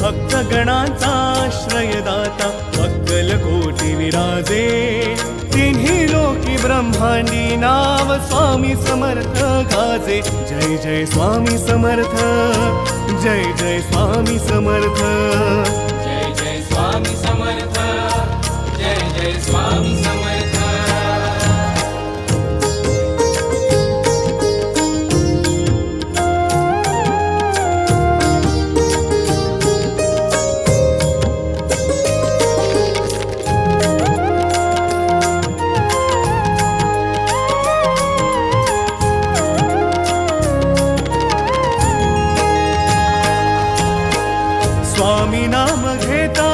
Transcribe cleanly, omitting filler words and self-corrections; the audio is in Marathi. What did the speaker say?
भक्तगणांचा आश्रयदाता अक्कलकोटी विराजे तिन्ही लोकी ब्रह्मांडी नाव स्वामी समर्थ गाजे जय जय स्वामी समर्थ जय जय स्वामी समर्थ जय जय स्वामी समर्थ जय जय स्वामी समर्थ स्वामी नाम घेता